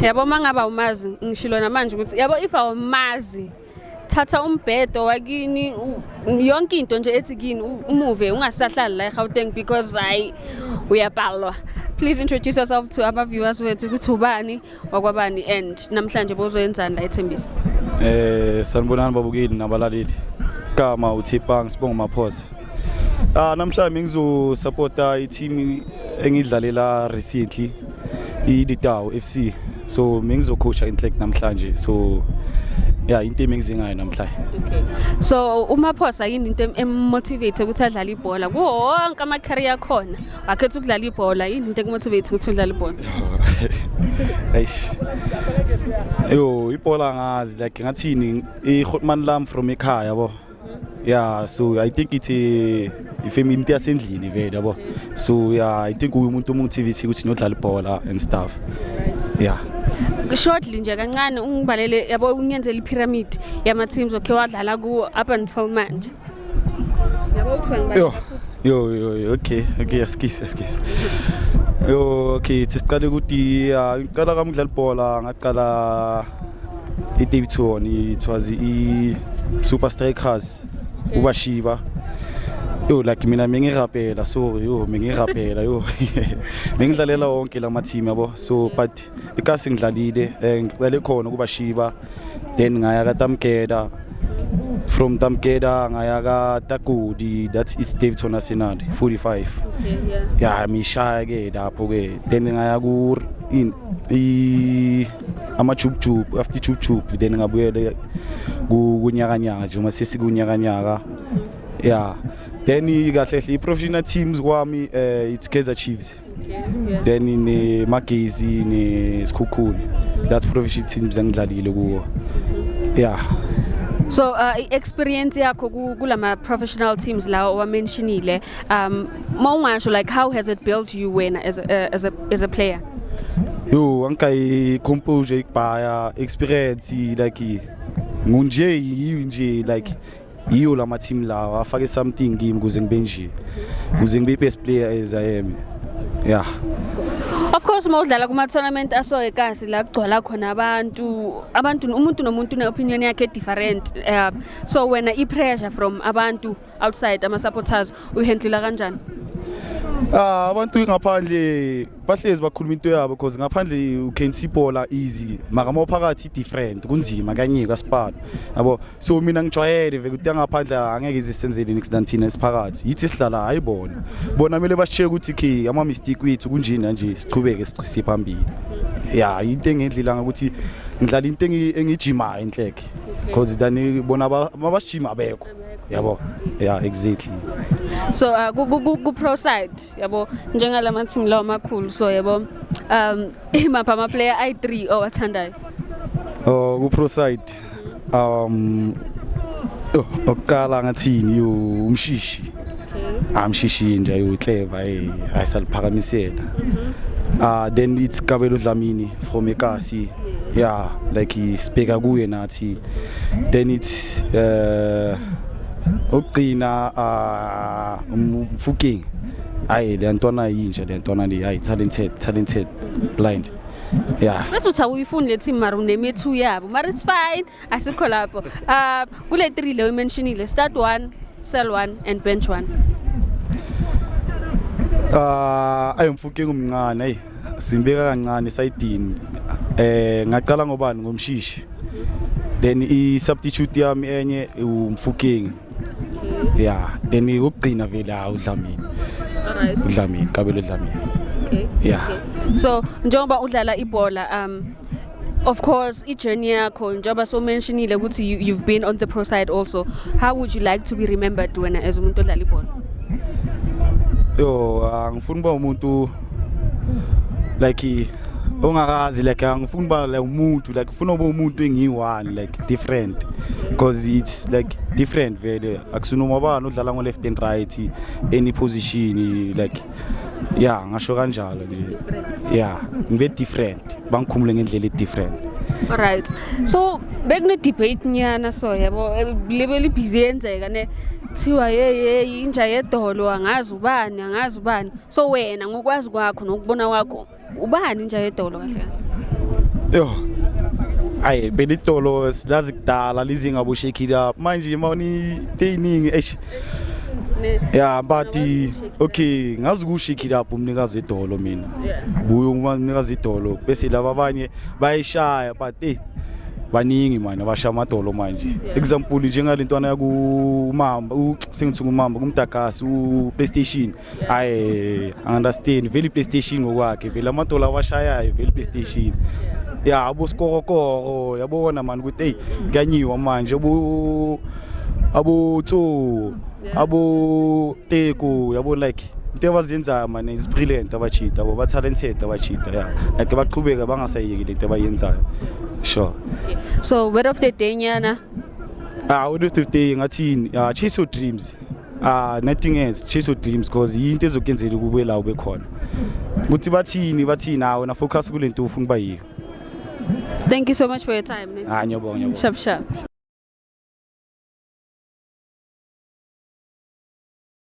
Yabo mangaba umazi ngishilo namanje ukuthi yabo if awumazi thatha umbhedo wakini yonke into nje ethi kini umuve ungasahlali la eGauteng because uyabhalwa. Please introduce yourself to our viewers wethu ukuthi ubani wakwabani and namhlanje bozoyenzani la eThembisa. Sanibonani babukeli nabalaleli. Kama uThipang Sibonga Maphosa. Namhlanje ngizo supporta i-team engidlalela recently iDitau FC. So mengizo coacha inhlek namhlanje. So into engizengayo namhlanje. Okay. So uMaphosa yini into emotivate ukuthi adlale ibhola? Kuwonke ama career khona. Akhetha ukudlala ibhola, yini into emotivate ukuthi udlale ibhola? Eish. Ibhola ngazi like ngathini iGotman lam from ekhaya yabo. Yeah, so I think it's ifamily yasendlini vele yabo. So yeah, I think umuntu motivate ukuthi nodlala ibhola and stuff. Yeah. Shortly nje kancane ungibalele yabo ungenzela ipyramid yama teams okay wadlala ku up until manje. Yabo uthwanga Yo, okay, excuse. Okay, siqale ukuthi ngiqala kamdlala ibhola ngaqala eDavidson it was Super Strikers uBashiba. Like mina mengirapela mengidlalela wonke la team yabo. So but because ngidlalile ngicela khona kuBashiba then ngaya ka Tamkeda, from Tamkeda ngaya ka Takudi, that is Davidson Arsenal 45. Okay, yeah mishaya ke lapho ke then ngaya ku ama chub after chub then ngabuyela kunyakanyaka nje mase sikunyakanyaka. Yeah, then kahle professional teams kwami it's Kaizer Chiefs. Then in Magezi ne Skhukhuni, that's professional teams engidlalile kuwo. Yeah. So experience yakho kulama professional teams la owamentionile mawungasho like how has it built you when as a player? Ankai composure ikbaya experience like ngunje like iyo lama team lawa afake something kimi kuze ngibe nje kuze ngibe best player as I am. Yeah. Of course mawudlala kuma tournament aso ekasi la kugcwala khona abantu umuntu nomuntu une opinion yakhe different. So when I pressure from abantu outside ama supporters uhandle kanjani? Abantu ngaphandle bahlezi bakhuluma into yabo because ngaphandle you can see bhola easy maka mawuphakathi different kunzima kanye kaSpana yabo. So mina ngijwayele vele ukuthi ngaphandle angeke izisenzele next than thina esiphakathi yithi sidlala hayibona bona mele bashiye ukuthi ke ama mistake wethu kunjini nje siqhubeke siphambili. Yeah, into engedlila ukuthi ngidlala into engijima enhleke because then bona mabashima abekho yabo. Yeah, exactly. So ku pro side yabo njengala ma team lawo makhulu so yabo imapha ama player i3 owathandayo? Ku pro side oqala ngathini umshishi. Amshishi nje clever ayisaliphakamisela. Then it's Kabelo Dlamini from Ekasi. Yeah, like he speaker kuye nathi. Then it's Okina Mfukeng. Le ntwana yinja le ntwana le talented blind. Yeah. Bese utha uyifundile team mara unemethu yabo. Mara it's fine. Asikho lapho. Kule 3 le mentionile start 1, sell 1 and bench 1. Mfukeng umncane simbeka kancane sayidini. Ngaqala ngobani ngomshishi. Then i-substitute yami enye uMfukeng. Yeah, then ukugcina vele uDlamini. Alright. uDlamini, Kabelo Dlamini. Okay. Yeah. Okay. So njengoba udlala ibhola of course i-journey yakho njengoba so mentionile ukuthi you've been on the pro side also. How would you like to be remembered when as umuntu odlala ibhola? Ngifuna uba umuntu like ongakazi like ngifuna uba like umuntu like ufuna uba umuntu engiyi-one like different because it's like different vele akusunoma bani udlala ngo left and right any position like yeah ngasho kanjalo nje. Yeah ngibe different bangikhumule ngendlela different. All right, so bekune debate nyana so yabo level busy yenzeka ne thiwa hey inja yedolo angazi ubani so wena ngokwazi kwakho nokubona kwakho ubani inja yedolo kahle kahle? Yo. Ayi belitolo silazi kudala lizinga bo shake it up manje mawuni taining yeah but okay ngazi ku shake it up umnikazi edolo mina buyo umnikazi edolo bese laba abanye bayishaya but baningi manje abasha amadolo manje example njengalentwana yaku mamba sengithi umamba kumdagasi u PlayStation I understand vele PlayStation ngokwakhe vele amadolo awashayayo vele PlayStation yeah abo skoro yabona man ukuthi hey kanyiwa manje abo tso abo teko yabo like into abazenza man is brilliant abachita abo ba talented abachita yeah like baqhubeka bangasayeki lento abayenzayo sure. Okay. So word of the day nyana word of the day ngathini chase your dreams nothing else chase your dreams because into ezokenzela kube la ube khona ukuthi bathini nawe na focus kulento ufuna kuba yiyo. Thank you so much for your time. Ngiyabonga. Sharp.